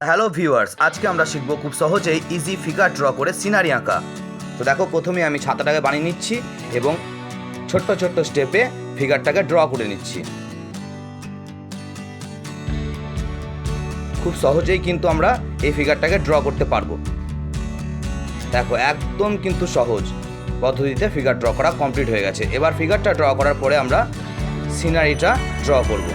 Hello viewers, আজকে আমরা শিখব খুব সহজেই ইজি ফিগার ড্র করে সিনারি আঁকা। তো দেখো, প্রথমে আমি ছাতাটাকে বানিয়ে নিচ্ছি এবং ছোট্ট ছোট্ট স্টেপে ফিগারটাকে ড্র করে নিচ্ছি। খুব সহজেই কিন্তু আমরা এই ফিগারটাকে ড্র করতে পারবো। দেখো, একদম কিন্তু সহজ পদ্ধতিতে ফিগার ড্র করা কমপ্লিট হয়ে গেছে। এবার ফিগারটা ড্র করার পরে আমরা সিনারিটা ড্র করব।